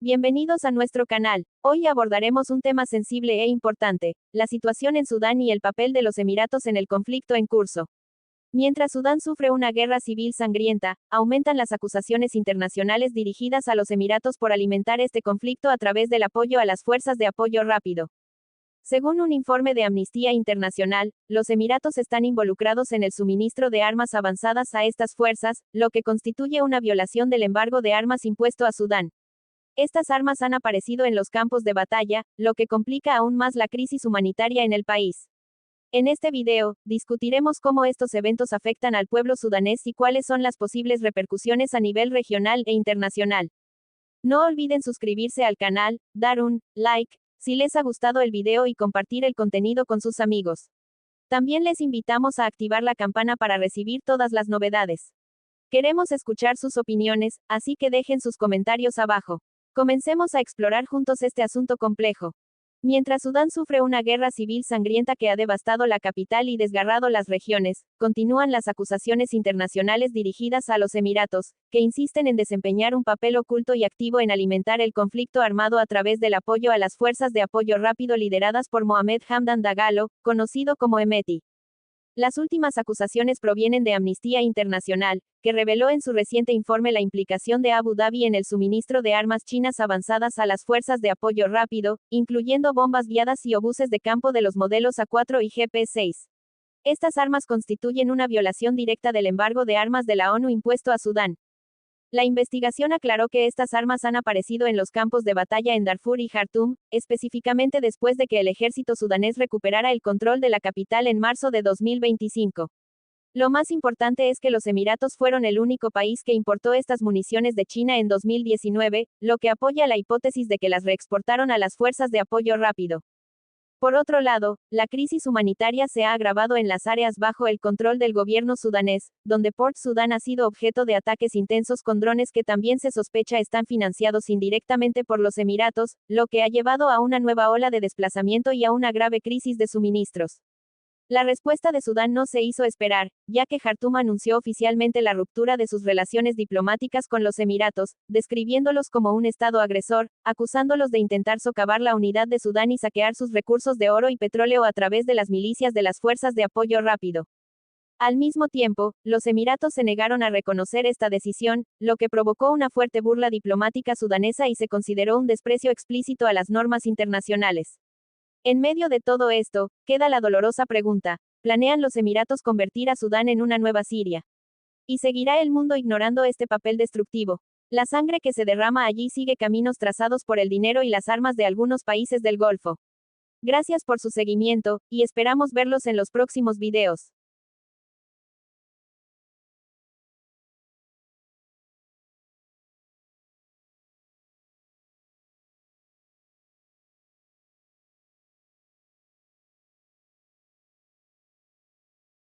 Bienvenidos a nuestro canal. Hoy abordaremos un tema sensible e importante, la situación en Sudán y el papel de los Emiratos en el conflicto en curso. Mientras Sudán sufre una guerra civil sangrienta, aumentan las acusaciones internacionales dirigidas a los Emiratos por alimentar este conflicto a través del apoyo a las fuerzas de apoyo rápido. Según un informe de Amnistía Internacional, los Emiratos están involucrados en el suministro de armas avanzadas a estas fuerzas, lo que constituye una violación del embargo de armas impuesto a Sudán. Estas armas han aparecido en los campos de batalla, lo que complica aún más la crisis humanitaria en el país. En este video, discutiremos cómo estos eventos afectan al pueblo sudanés y cuáles son las posibles repercusiones a nivel regional e internacional. No olviden suscribirse al canal, dar un like, si les ha gustado el video y compartir el contenido con sus amigos. También les invitamos a activar la campana para recibir todas las novedades. Queremos escuchar sus opiniones, así que dejen sus comentarios abajo. Comencemos a explorar juntos este asunto complejo. Mientras Sudán sufre una guerra civil sangrienta que ha devastado la capital y desgarrado las regiones, continúan las acusaciones internacionales dirigidas a los Emiratos, que insisten en desempeñar un papel oculto y activo en alimentar el conflicto armado a través del apoyo a las fuerzas de apoyo rápido lideradas por Mohamed Hamdan Dagalo, conocido como Hemeti. Las últimas acusaciones provienen de Amnistía Internacional, que reveló en su reciente informe la implicación de Abu Dhabi en el suministro de armas chinas avanzadas a las fuerzas de apoyo rápido, incluyendo bombas guiadas y obuses de campo de los modelos A4 y GP6. Estas armas constituyen una violación directa del embargo de armas de la ONU impuesto a Sudán. La investigación aclaró que estas armas han aparecido en los campos de batalla en Darfur y Jartum, específicamente después de que el ejército sudanés recuperara el control de la capital en marzo de 2025. Lo más importante es que los Emiratos fueron el único país que importó estas municiones de China en 2019, lo que apoya la hipótesis de que las reexportaron a las fuerzas de apoyo rápido. Por otro lado, la crisis humanitaria se ha agravado en las áreas bajo el control del gobierno sudanés, donde Port Sudán ha sido objeto de ataques intensos con drones que también se sospecha están financiados indirectamente por los Emiratos, lo que ha llevado a una nueva ola de desplazamiento y a una grave crisis de suministros. La respuesta de Sudán no se hizo esperar, ya que Jartum anunció oficialmente la ruptura de sus relaciones diplomáticas con los Emiratos, describiéndolos como un estado agresor, acusándolos de intentar socavar la unidad de Sudán y saquear sus recursos de oro y petróleo a través de las milicias de las fuerzas de apoyo rápido. Al mismo tiempo, los Emiratos se negaron a reconocer esta decisión, lo que provocó una fuerte burla diplomática sudanesa y se consideró un desprecio explícito a las normas internacionales. En medio de todo esto, queda la dolorosa pregunta, ¿planean los Emiratos convertir a Sudán en una nueva Siria? ¿Y seguirá el mundo ignorando este papel destructivo? La sangre que se derrama allí sigue caminos trazados por el dinero y las armas de algunos países del Golfo. Gracias por su seguimiento, y esperamos verlos en los próximos videos.